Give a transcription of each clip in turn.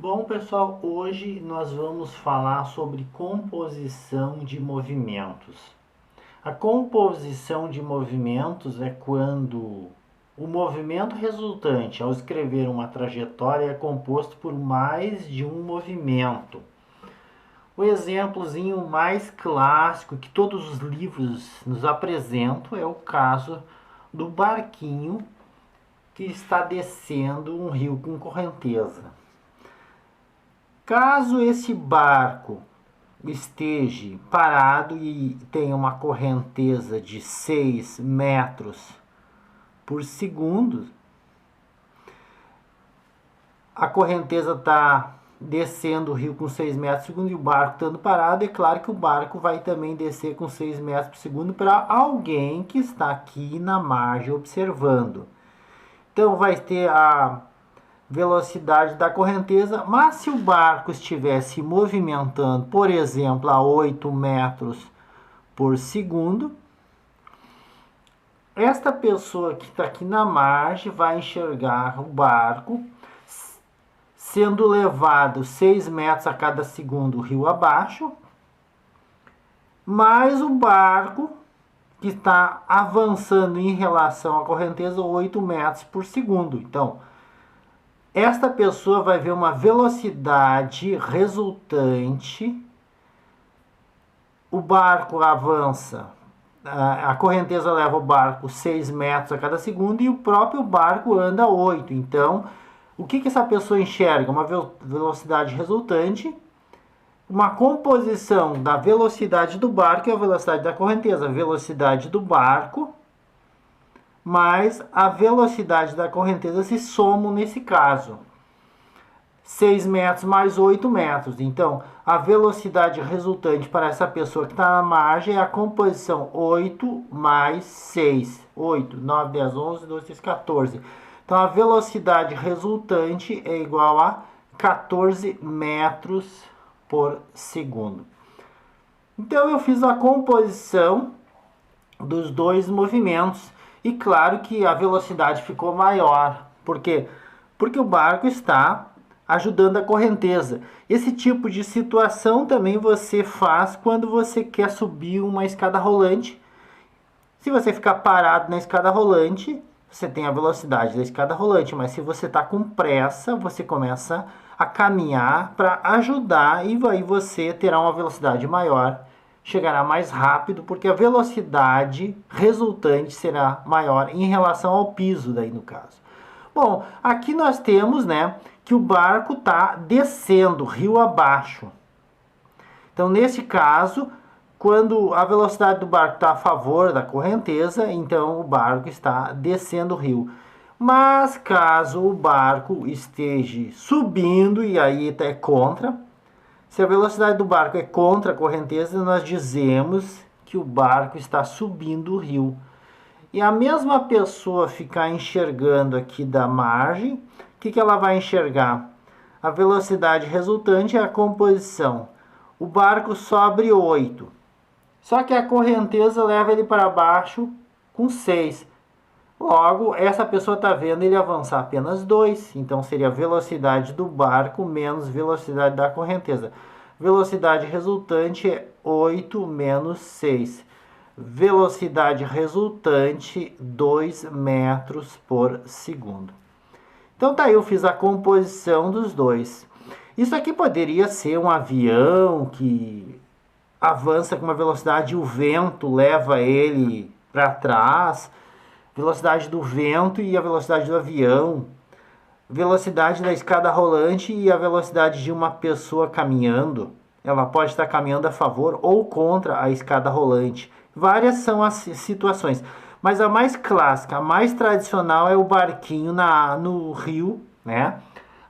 Bom, pessoal, hoje nós vamos falar sobre composição de movimentos. A composição de movimentos é quando o movimento resultante ao escrever uma trajetória é composto por mais de um movimento. O exemplozinho mais clássico que todos os livros nos apresentam é o caso do barquinho que está descendo um rio com correnteza. Caso esse barco esteja parado e tenha uma correnteza de 6 metros por segundo, a correnteza está descendo o rio com 6 metros por segundo e o barco estando parado, é claro que o barco vai também descer com 6 metros por segundo para alguém que está aqui na margem observando. Então vai ter a velocidade da correnteza, mas se o barco estivesse movimentando, por exemplo, a 8 metros por segundo, esta pessoa que está aqui na margem vai enxergar o barco sendo levado 6 metros a cada segundo rio abaixo, mais o barco que está avançando em relação à correnteza 8 metros por segundo. Então, esta pessoa vai ver uma velocidade resultante, o barco avança, a correnteza leva o barco 6 metros a cada segundo e o próprio barco anda 8. Então, o que essa pessoa enxerga? Uma velocidade resultante, uma composição da velocidade do barco e a velocidade da correnteza. A velocidade do barco mais a velocidade da correnteza se somam nesse caso. 6 metros mais 8 metros. Então, a velocidade resultante para essa pessoa que está na margem é a composição 8 mais 6. 8, 9, 10, 11, 12, 13, 14. Então, a velocidade resultante é igual a 14 metros por segundo. Então, eu fiz a composição dos dois movimentos. E claro que a velocidade ficou maior. Por quê? Porque o barco está ajudando a correnteza. Esse tipo de situação também você faz quando você quer subir uma escada rolante. Se você ficar parado na escada rolante, você tem a velocidade da escada rolante. Mas se você está com pressa, você começa a caminhar para ajudar e aí você terá uma velocidade maior, chegará mais rápido, porque a velocidade resultante será maior em relação ao piso, daí no caso. Bom, aqui nós temos, né, que o barco está descendo rio abaixo. Então, nesse caso, quando a velocidade do barco está a favor da correnteza, então o barco está descendo o rio. Mas caso o barco esteja subindo, e aí é contra, se a velocidade do barco é contra a correnteza, nós dizemos que o barco está subindo o rio. E a mesma pessoa ficar enxergando aqui da margem, o que ela vai enxergar? A velocidade resultante é a composição. O barco sobe 8. Só que a correnteza leva ele para baixo com 6. Logo, essa pessoa está vendo ele avançar apenas 2. Então, seria a velocidade do barco menos velocidade da correnteza. Velocidade resultante é 8 menos 6. Velocidade resultante 2 metros por segundo. Então, tá aí, eu fiz a composição dos dois. Isso aqui poderia ser um avião que avança com uma velocidade e o vento leva ele para trás. Velocidade do vento e a velocidade do avião, velocidade da escada rolante e a velocidade de uma pessoa caminhando. Ela pode estar caminhando a favor ou contra a escada rolante. Várias são as situações, mas a mais clássica, a mais tradicional é o barquinho no rio, né?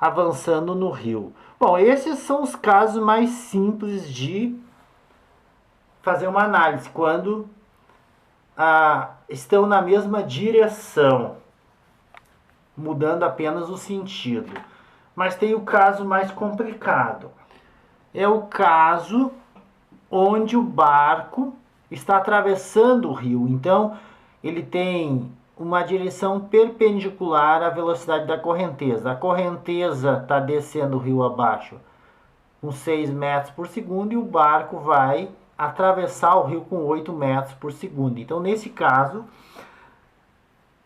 Avançando no rio. Bom, esses são os casos mais simples de fazer uma análise, quando estão na mesma direção, mudando apenas o sentido. Mas tem o caso mais complicado. É o caso onde o barco está atravessando o rio. Então, ele tem uma direção perpendicular à velocidade da correnteza. A correnteza está descendo o rio abaixo com 6 metros por segundo e o barco vai atravessar o rio com 8 metros por segundo. Então, nesse caso,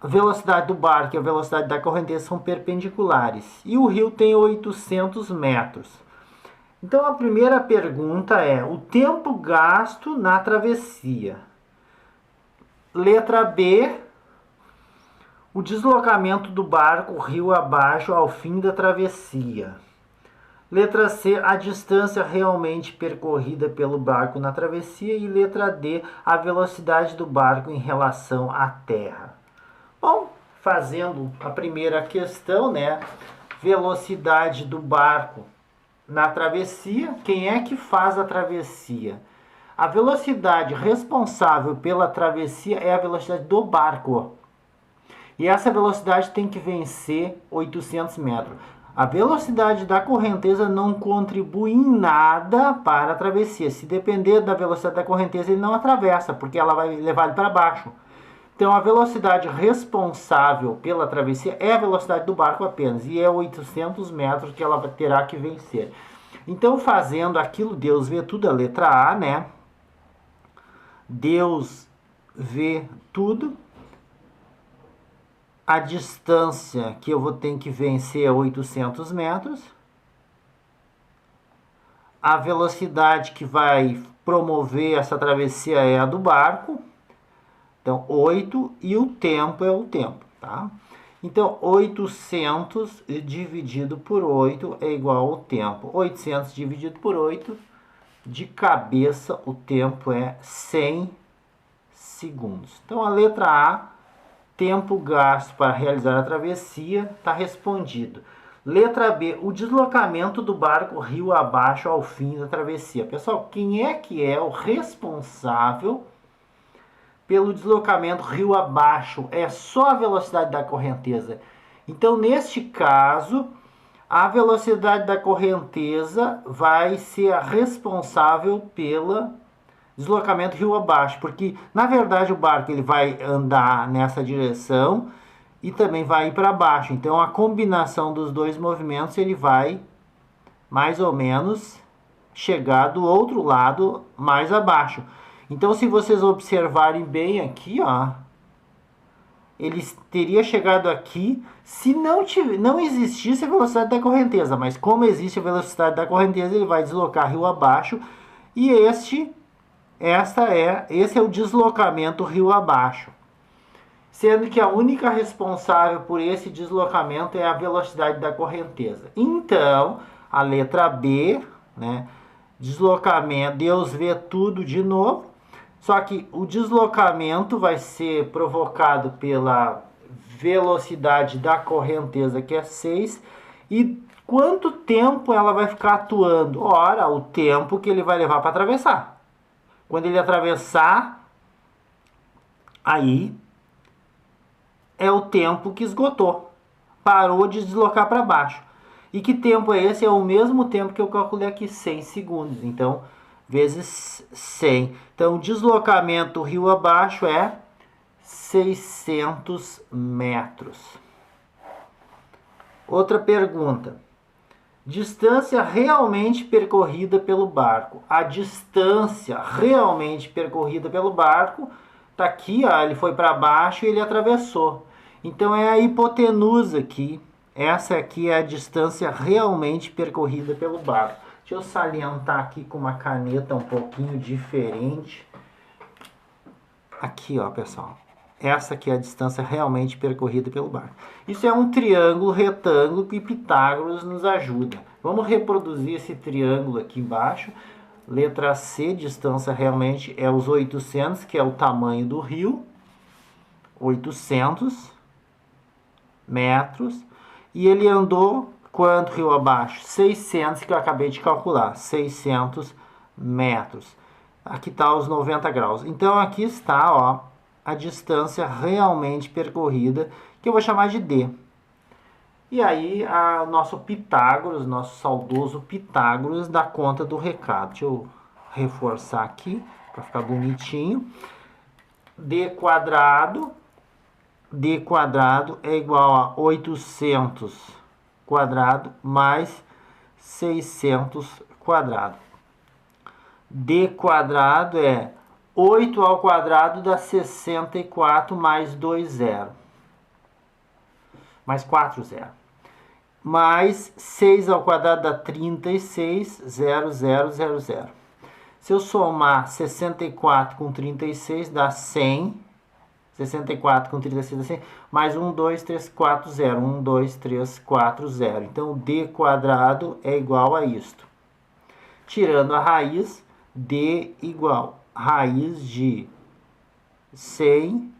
a velocidade do barco e a velocidade da correnteza são perpendiculares. E o rio tem 800 metros. Então, a primeira pergunta é o tempo gasto na travessia. Letra B, o deslocamento do barco rio abaixo ao fim da travessia. Letra C, a distância realmente percorrida pelo barco na travessia. E letra D, a velocidade do barco em relação à terra. Bom, fazendo a primeira questão, né? Velocidade do barco na travessia. Quem é que faz a travessia? A velocidade responsável pela travessia é a velocidade do barco. E essa velocidade tem que vencer 800 metros. A velocidade da correnteza não contribui em nada para a travessia. Se depender da velocidade da correnteza, ele não atravessa, porque ela vai levar ele para baixo. Então, a velocidade responsável pela travessia é a velocidade do barco apenas. E é 800 metros que ela terá que vencer. Então, fazendo aquilo, Deus vê tudo, a letra A, né? Deus vê tudo. A distância que eu vou ter que vencer é 800 metros. A velocidade que vai promover essa travessia é a do barco. Então, 8 e o tempo é o tempo, tá? Então, 800 dividido por 8 é igual ao tempo. 800 dividido por 8, de cabeça, o tempo é 100 segundos. Então, a letra A, tempo gasto para realizar a travessia, está respondido. Letra B, o deslocamento do barco rio abaixo ao fim da travessia. Pessoal, quem é que é o responsável pelo deslocamento rio abaixo? É só a velocidade da correnteza. Então, neste caso, a velocidade da correnteza vai ser a responsável pelo deslocamento rio abaixo, porque na verdade o barco ele vai andar nessa direção e também vai ir para baixo. Então, a combinação dos dois movimentos, ele vai mais ou menos chegar do outro lado mais abaixo. Então, se vocês observarem bem aqui, ó, ele teria chegado aqui se não existisse a velocidade da correnteza. Mas como existe a velocidade da correnteza, ele vai deslocar rio abaixo. E esse é o deslocamento rio abaixo. Sendo que a única responsável por esse deslocamento é a velocidade da correnteza. Então, a letra B, né, deslocamento, Deus vê tudo de novo. Só que o deslocamento vai ser provocado pela velocidade da correnteza, que é 6. E quanto tempo ela vai ficar atuando? Ora, o tempo que ele vai levar para atravessar. Quando ele atravessar, aí é o tempo que esgotou. Parou de deslocar para baixo. E que tempo é esse? É o mesmo tempo que eu calculei aqui, 100 segundos. Então, vezes 100. Então, o deslocamento rio abaixo é 600 metros. Outra pergunta. Distância realmente percorrida pelo barco. A distância realmente percorrida pelo barco está aqui, ó, ele foi para baixo e ele atravessou. Então, é a hipotenusa aqui. Essa aqui é a distância realmente percorrida pelo barco. Deixa eu salientar aqui com uma caneta um pouquinho diferente. Aqui, ó, pessoal. Essa aqui é a distância realmente percorrida pelo barco. Isso é um triângulo retângulo que Pitágoras nos ajuda. Vamos reproduzir esse triângulo aqui embaixo. Letra C, distância realmente é os 800, que é o tamanho do rio. 800 metros. E ele andou quanto rio abaixo? 600, que eu acabei de calcular. 600 metros. Aqui está os 90 graus. Então, aqui está, ó, a distância realmente percorrida, que eu vou chamar de D. E aí, o nosso Pitágoras, nosso saudoso Pitágoras, dá conta do recado. Deixa eu reforçar aqui, para ficar bonitinho. D quadrado d quadrado é igual a 800 quadrado mais 600 quadrado. D quadrado é 8 ao quadrado dá 64 mais 2 zero. Mais 4 zero. Mais 6 ao quadrado dá 36, 0, 0, 0, 0. Se eu somar 64 com 36 dá 100. 64 com 36 dá 100. Mais 1, 2, 3, 4, 0. 1, 2, 3, 4, 0. Então, d quadrado é igual a isto. Tirando a raiz, d igual a raiz de 100.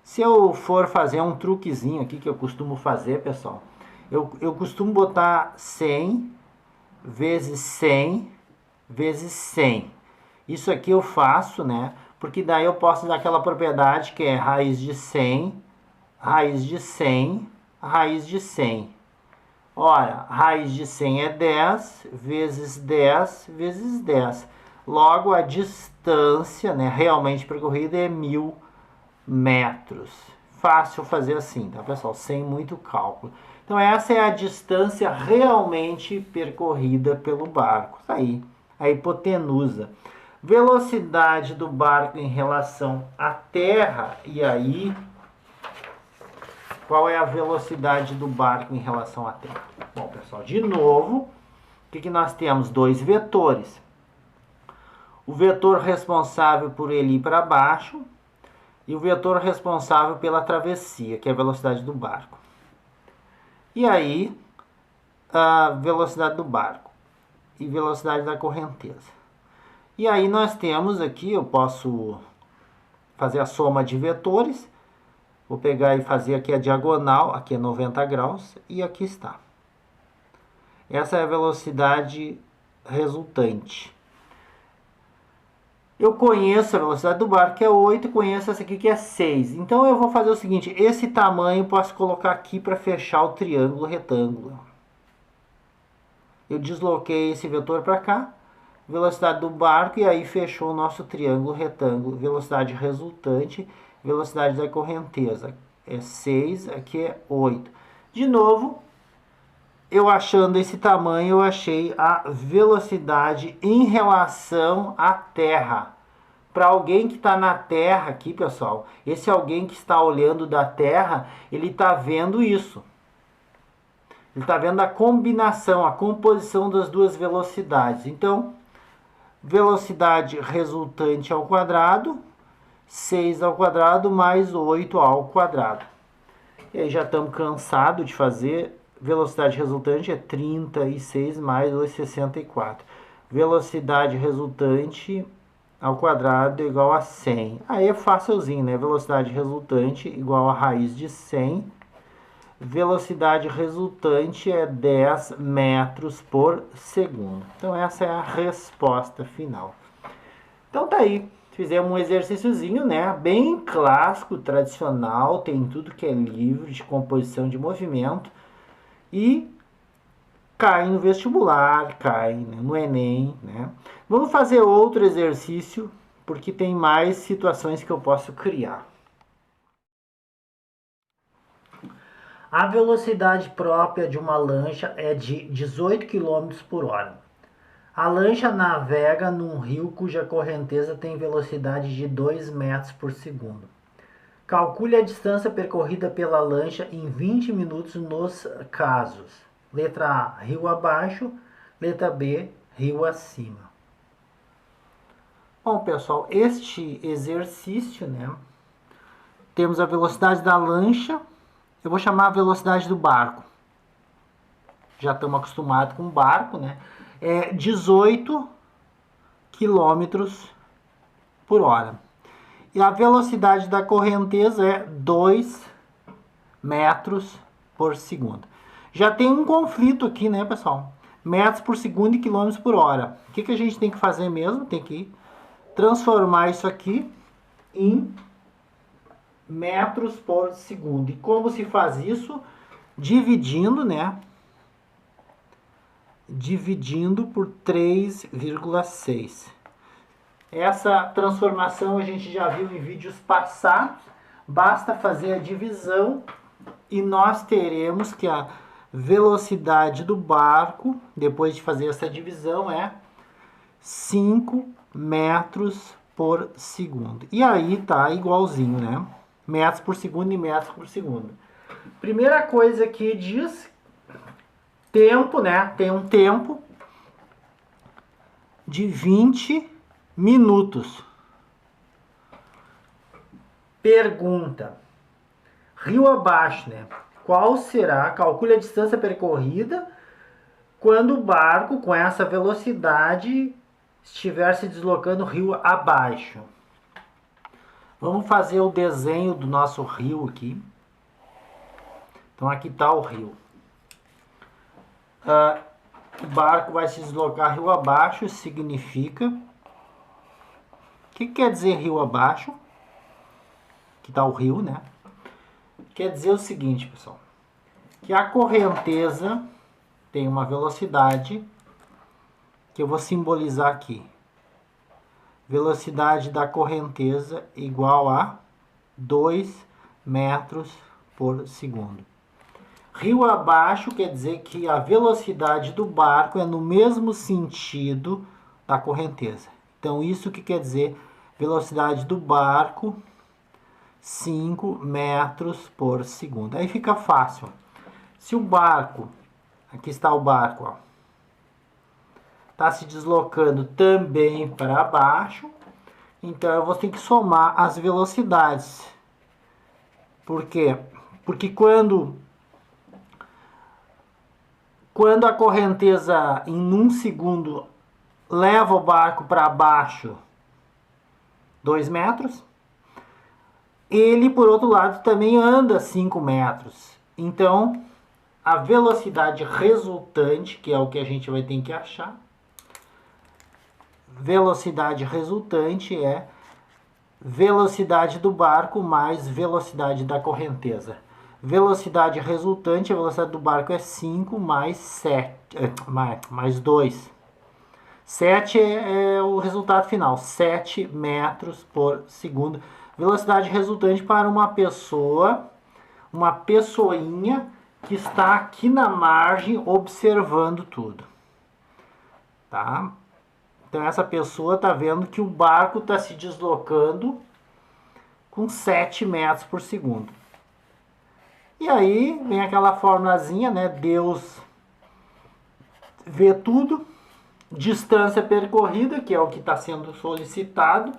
Se eu for fazer um truquezinho aqui que eu costumo fazer, pessoal, eu costumo botar 100 vezes 100 vezes 100. Isso aqui eu faço, né? Porque daí eu posso dar aquela propriedade que é raiz de 100, raiz de 100, raiz de 100. Ora, raiz de 100 é 10 vezes 10 vezes 10. Logo, a distância, né, realmente percorrida é 1000 metros. Fácil fazer assim, tá, pessoal? Sem muito cálculo. Então, essa é a distância realmente percorrida pelo barco. Tá aí, a hipotenusa. Velocidade do barco em relação à Terra. E aí, qual é a velocidade do barco em relação à Terra? Bom, pessoal, de novo, o que nós temos? Dois vetores. O vetor responsável por ele ir para baixo e o vetor responsável pela travessia, que é a velocidade do barco. E aí, a velocidade do barco e velocidade da correnteza. E aí nós temos aqui, eu posso fazer a soma de vetores. Vou pegar e fazer aqui a diagonal, aqui é 90 graus, e aqui está. Essa é a velocidade resultante. Eu conheço a velocidade do barco, que é 8, conheço essa aqui, que é 6. Então, eu vou fazer o seguinte, esse tamanho eu posso colocar aqui para fechar o triângulo retângulo. Eu desloquei esse vetor para cá, velocidade do barco, e aí fechou o nosso triângulo retângulo. Velocidade resultante, velocidade da correnteza é 6, aqui é 8. De novo, eu achando esse tamanho, eu achei a velocidade em relação à Terra. Para alguém que está na Terra aqui, pessoal, esse alguém que está olhando da Terra, ele está vendo isso. Ele está vendo a combinação, a composição das duas velocidades. Então, velocidade resultante ao quadrado, 6 ao quadrado mais 8 ao quadrado. E aí já estamos cansados de fazer. Velocidade resultante é 36 mais 64. Velocidade resultante ao quadrado é igual a 100. Aí é facilzinho, né? Velocidade resultante igual a raiz de 100. Velocidade resultante é 10 metros por segundo. Então essa é a resposta final. Então tá aí. Fizemos um exercíciozinho, né? Bem clássico, tradicional, tem tudo que é livro de composição de movimento. E cai no vestibular, cai, né, no Enem, né? Vamos fazer outro exercício, porque tem mais situações que eu posso criar. A velocidade própria de uma lancha é de 18 km por hora. A lancha navega num rio cuja correnteza tem velocidade de 2 metros por segundo. Calcule a distância percorrida pela lancha em 20 minutos nos casos. Letra A, rio abaixo. Letra B, rio acima. Bom, pessoal, este exercício, né? Temos a velocidade da lancha. Eu vou chamar a velocidade do barco. Já estamos acostumados com barco, né? É 18 km por hora. E a velocidade da correnteza é 2 metros por segundo. Já tem um conflito aqui, né, pessoal? Metros por segundo e quilômetros por hora. O que a gente tem que fazer mesmo? Tem que transformar isso aqui em metros por segundo. E como se faz isso? Dividindo, né? Dividindo por 3,6. Essa transformação a gente já viu em vídeos passados. Basta fazer a divisão e nós teremos que a velocidade do barco, depois de fazer essa divisão, é 5 metros por segundo. E aí tá igualzinho, né? Metros por segundo e metros por segundo. Primeira coisa que diz tempo, né? Tem um tempo de 20 minutos. Pergunta: rio abaixo, né? Qual será? Calcule a distância percorrida quando o barco com essa velocidade estiver se deslocando rio abaixo. Vamos fazer o desenho do nosso rio aqui. Então aqui está o rio. O barco vai se deslocar rio abaixo, significa... O que quer dizer rio abaixo? Aqui está o rio, né? Quer dizer o seguinte, pessoal. Que a correnteza tem uma velocidade que eu vou simbolizar aqui. Velocidade da correnteza igual a 2 metros por segundo. Rio abaixo quer dizer que a velocidade do barco é no mesmo sentido da correnteza. Então, isso que quer dizer velocidade do barco, 5 metros por segundo. Aí fica fácil. Se o barco, aqui está o barco, ó, está se deslocando também para baixo, então eu vou ter que somar as velocidades. Por quê? Porque quando a correnteza em 1 segundo leva o barco para baixo 2 metros, ele, por outro lado, também anda 5 metros. Então, a velocidade resultante, que é o que a gente vai ter que achar, velocidade resultante é velocidade do barco mais velocidade da correnteza. Velocidade resultante, a velocidade do barco é 5 mais 7, mais 2. 7 é o resultado final, 7 metros por segundo. Velocidade resultante para uma pessoa, uma pessoinha que está aqui na margem observando tudo. Tá? Então essa pessoa está vendo que o barco está se deslocando com 7 metros por segundo. E aí vem aquela formulazinha, né? Deus vê tudo. Distância percorrida, que é o que está sendo solicitado.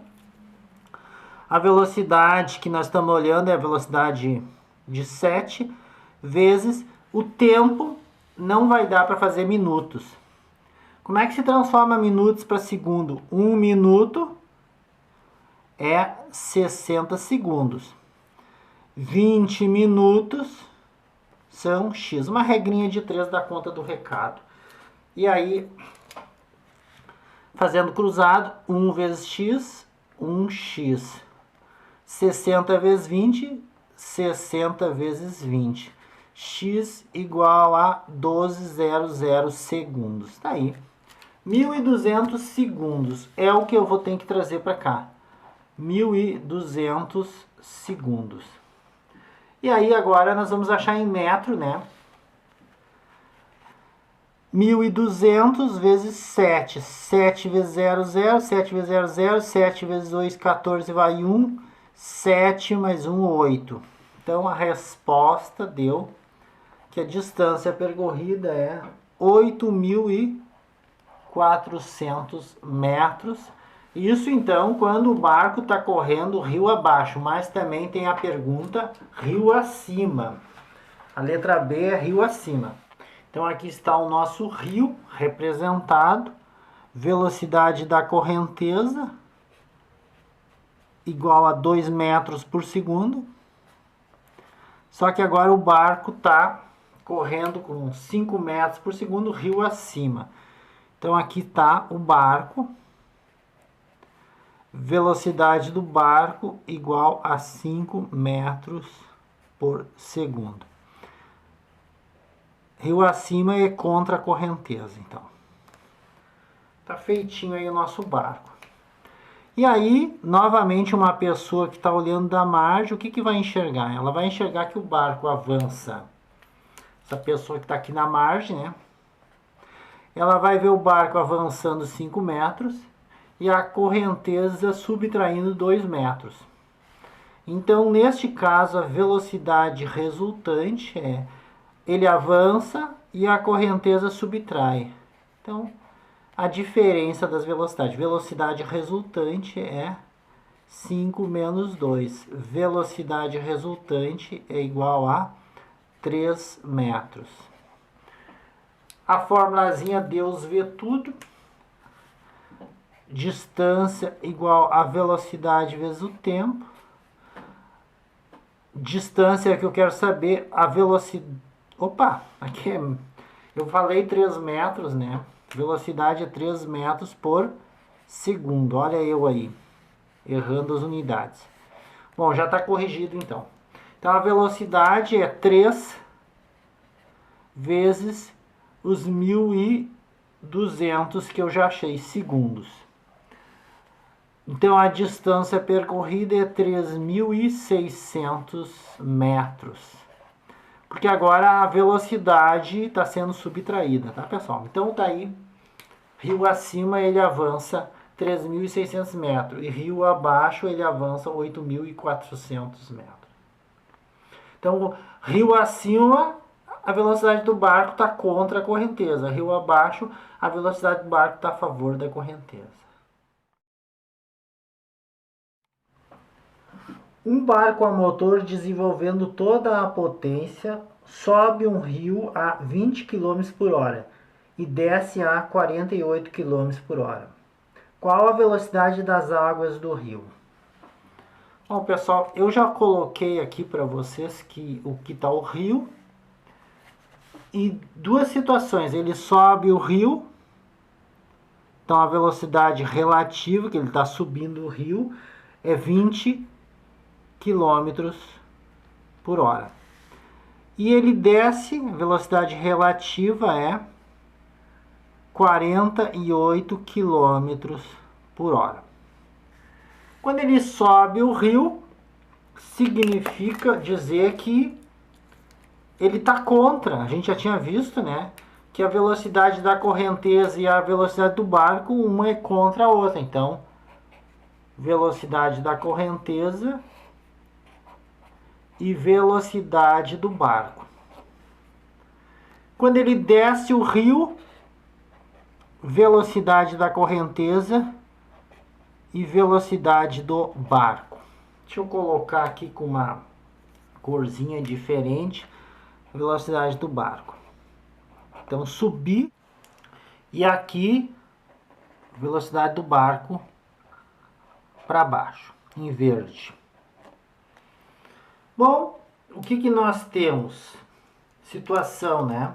A velocidade que nós estamos olhando é a velocidade de 7 vezes o tempo. Não vai dar para fazer minutos. Como é que se transforma minutos para segundo? 1 minuto é 60 segundos. 20 minutos são X. Uma regrinha de 3 da conta do recado. E aí, fazendo cruzado, 1 vezes X, 1x. 60 vezes 20, 60 vezes 20. X igual a 1200 segundos. Tá aí. 1.200 segundos é o que eu vou ter que trazer para cá. 1.200 segundos. E aí agora nós vamos achar em metro, né? 1.200 vezes 7. 7 vezes 0, 0. 7 vezes 0, 0. 7 vezes 2, 14, vai 1. 7 mais 1, 8. Então a resposta deu que a distância percorrida é 8.400 metros. Isso então quando o barco está correndo rio abaixo, mas também tem a pergunta rio acima. A letra B é rio acima. Então aqui está o nosso rio representado, velocidade da correnteza igual a 2 metros por segundo. Só que agora o barco está correndo com 5 metros por segundo, rio acima. Então aqui está o barco. Velocidade do barco igual a 5 metros por segundo. Rio acima é contra a correnteza, então. Tá feitinho aí o nosso barco. E aí, novamente, uma pessoa que está olhando da margem, o que vai enxergar? Ela vai enxergar que o barco avança. Essa pessoa que está aqui na margem, né? Ela vai ver o barco avançando 5 metros e a correnteza subtraindo 2 metros. Então, neste caso, a velocidade resultante é ele avança e a correnteza subtrai. Então, a diferença das velocidades. Velocidade resultante é 5 menos 2. Velocidade resultante é igual a 3 metros. A formulazinha Deus vê tudo. Distância igual a velocidade vezes o tempo. Distância que eu quero saber, a velocidade... Opa, aqui é... Eu falei 3 metros, né? Velocidade é 3 metros por segundo. Olha eu aí, errando as unidades. Bom, já está corrigido então. Então a velocidade é 3 vezes os 1.200 que eu já achei, segundos. Então a distância percorrida é 3.600 metros. Porque agora a velocidade está sendo subtraída, tá, pessoal? Então tá aí, rio acima ele avança 3.600 metros e rio abaixo ele avança 8.400 metros. Então, rio acima, a velocidade do barco está contra a correnteza. Rio abaixo, a velocidade do barco está a favor da correnteza. Um barco a motor desenvolvendo toda a potência sobe um rio a 20 km por hora e desce a 48 km por hora. Qual a velocidade das águas do rio? Bom, pessoal, eu já coloquei aqui para vocês que o que está o rio e duas situações. Ele sobe o rio, então a velocidade relativa que ele está subindo o rio é 20 km por hora. E ele desce, a velocidade relativa é 48 km por hora. Quando ele sobe o rio, significa dizer que ele está contra. A gente já tinha visto, né? Que a velocidade da correnteza e a velocidade do barco, uma é contra a outra. Então, velocidade da correnteza e velocidade do barco. Quando ele desce o rio, velocidade da correnteza e velocidade do barco. Deixa eu colocar aqui com uma corzinha diferente, velocidade do barco. Então, subir e aqui, velocidade do barco para baixo, em verde. Bom, o que nós temos? Situação, né?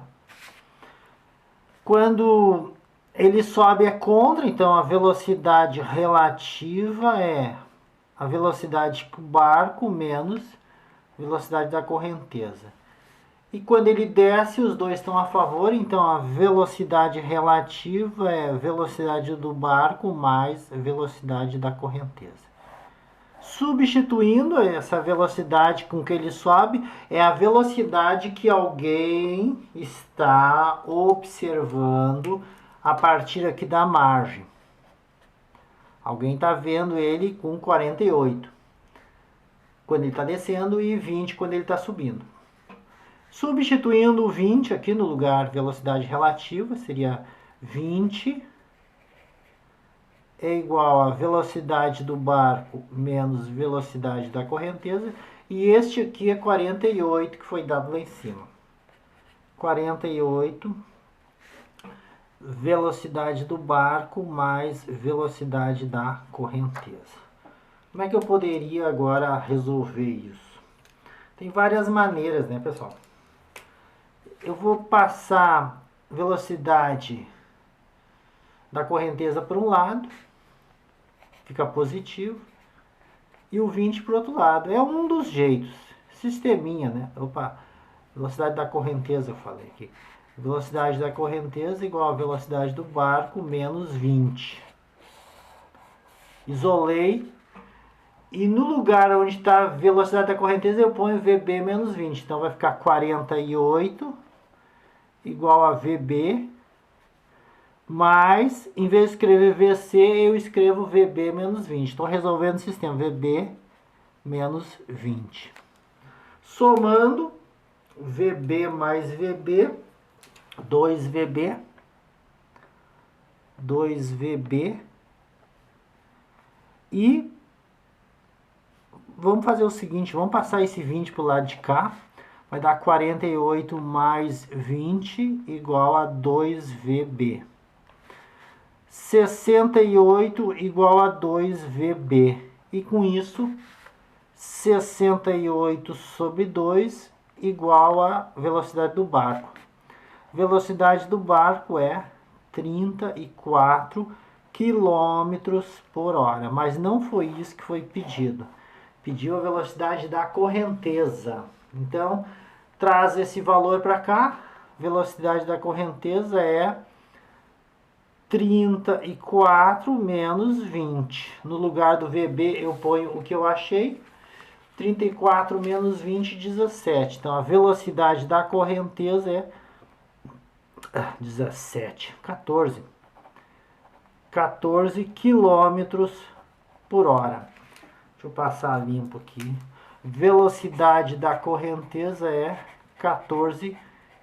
Quando ele sobe é contra, então a velocidade relativa é a velocidade do barco menos velocidade da correnteza. E quando ele desce, os dois estão a favor, então a velocidade relativa é a velocidade do barco mais a velocidade da correnteza. Substituindo essa velocidade com que ele sobe, é a velocidade que alguém está observando a partir aqui da margem. Alguém está vendo ele com 48 quando ele está descendo e 20 quando ele está subindo. Substituindo o 20 aqui no lugar velocidade relativa, seria 20 é igual a velocidade do barco menos velocidade da correnteza. E este aqui é 48, que foi dado lá em cima. 48, velocidade do barco mais velocidade da correnteza. Como é que eu poderia agora resolver isso? Tem várias maneiras, né, pessoal? Eu vou passar velocidade da correnteza para um lado, fica positivo, e o 20 para o outro lado. É um dos jeitos. Sisteminha, né? Opa, velocidade da correnteza eu falei aqui. Velocidade da correnteza igual a velocidade do barco menos 20. Isolei. E no lugar onde está a velocidade da correnteza, eu ponho VB menos 20. Então vai ficar 48 igual a VB. Mas, em vez de escrever VC, eu escrevo VB menos 20. Estou resolvendo o sistema VB menos 20. Somando, VB mais VB, 2VB, 2VB. E vamos fazer o seguinte, vamos passar esse 20 para o lado de cá. Vai dar 48 mais 20 igual a 2VB. 68 igual a 2VB. E com isso, 68 sobre 2 igual a velocidade do barco. Velocidade do barco é 34 km por hora. Mas não foi isso que foi pedido. Pediu a velocidade da correnteza. Então, traz esse valor para cá. Velocidade da correnteza é 34 menos 20. No lugar do VB eu ponho o que eu achei. 34 menos 20, 17. Então a velocidade da correnteza é 14 quilômetros por hora. Deixa eu passar limpo aqui. Velocidade da correnteza é 14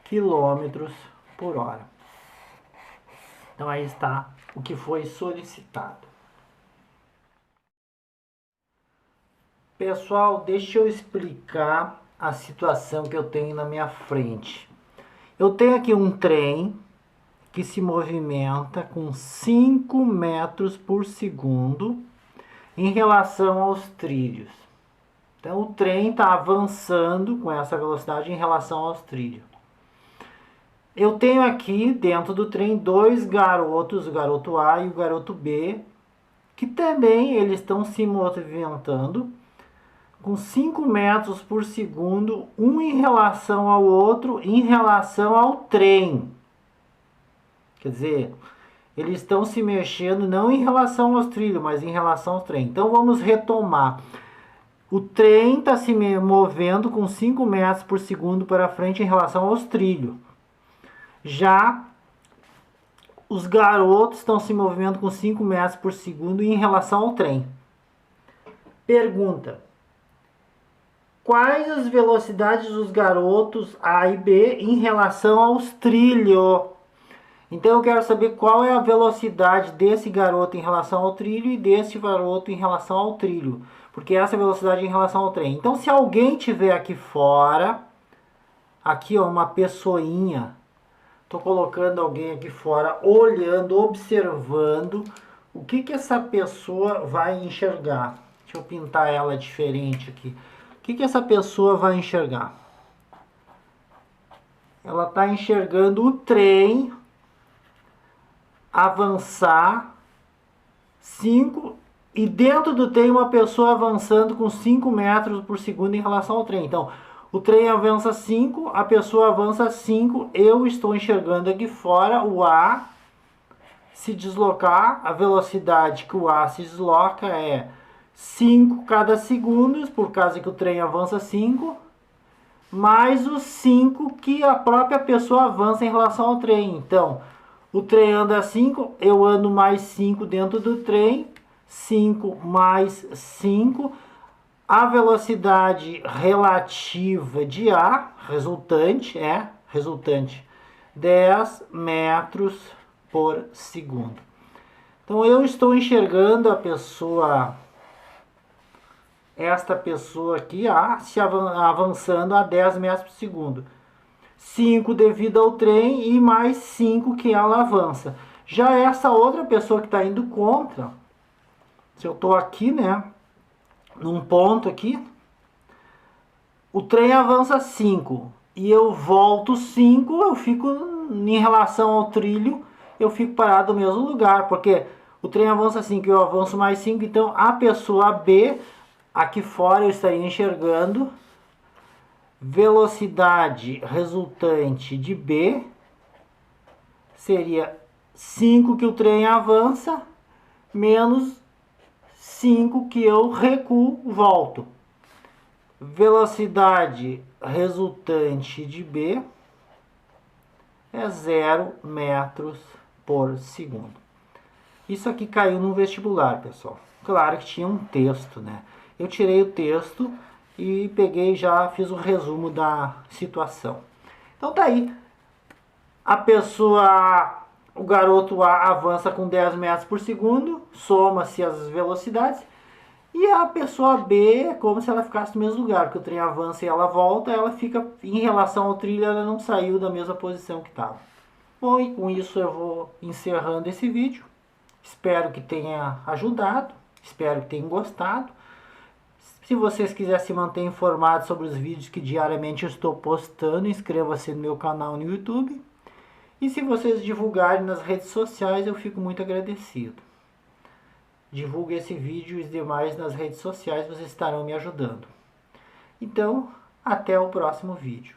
quilômetros por hora. Então aí está o que foi solicitado. Pessoal, deixa eu explicar a situação que eu tenho na minha frente. Eu tenho aqui um trem que se movimenta com 5 metros por segundo em relação aos trilhos. Então o trem está avançando com essa velocidade em relação aos trilhos. Eu tenho aqui dentro do trem dois garotos, o garoto A e o garoto B, que também eles estão se movimentando com 5 metros por segundo, um em relação ao outro, em relação ao trem. Quer dizer, eles estão se mexendo não em relação aos trilhos, mas em relação ao trem. Então vamos retomar. O trem está se movendo com 5 metros por segundo para frente em relação aos trilhos. Já os garotos estão se movendo com 5 metros por segundo em relação ao trem. Pergunta: quais as velocidades dos garotos A e B em relação aos trilhos? Então eu quero saber qual é a velocidade desse garoto em relação ao trilho e desse garoto em relação ao trilho. Porque essa é a velocidade em relação ao trem. Então se alguém tiver aqui fora, aqui ó, uma pessoinha, estou colocando alguém aqui fora, olhando, observando o que essa pessoa vai enxergar. Deixa eu pintar ela diferente aqui. O que essa pessoa vai enxergar? Ela está enxergando o trem avançar 5 e dentro do trem uma pessoa avançando com 5 metros por segundo em relação ao trem. Então, o trem avança 5, a pessoa avança 5, eu estou enxergando aqui fora o A se deslocar, a velocidade que o A se desloca é 5 cada segundo, por causa que o trem avança 5, mais os 5 que a própria pessoa avança em relação ao trem. Então, o trem anda 5, eu ando mais 5 dentro do trem, 5 mais 5, a velocidade relativa de A, resultante, 10 metros por segundo. Então eu estou enxergando a pessoa, esta pessoa aqui, A, se avançando a 10 metros por segundo. 5 devido ao trem e mais 5 que ela avança. Já essa outra pessoa que está indo contra, se eu estou aqui, né, num ponto aqui, o trem avança 5 e eu volto 5, eu fico em relação ao trilho, eu fico parado no mesmo lugar, porque o trem avança 5 e eu avanço mais 5, então a pessoa B, aqui fora eu estaria enxergando velocidade resultante de B seria 5 que o trem avança, menos 5 que eu recuo, volto. Velocidade resultante de B é 0 metros por segundo. Isso aqui caiu no vestibular, pessoal. Claro que tinha um texto, né? Eu tirei o texto e peguei e já fiz o resumo da situação. Então tá aí. A pessoa, o garoto A avança com 10 metros por segundo, soma-se as velocidades. E a pessoa B é como se ela ficasse no mesmo lugar, porque o trem avança e ela volta, ela fica, em relação ao trilho, ela não saiu da mesma posição que estava. Bom, e com isso eu vou encerrando esse vídeo. Espero que tenha ajudado, espero que tenham gostado. Se vocês quiserem se manter informados sobre os vídeos que diariamente eu estou postando, inscreva-se no meu canal no YouTube. E se vocês divulgarem nas redes sociais, eu fico muito agradecido. Divulgue esse vídeo e os demais nas redes sociais, vocês estarão me ajudando. Então, até o próximo vídeo.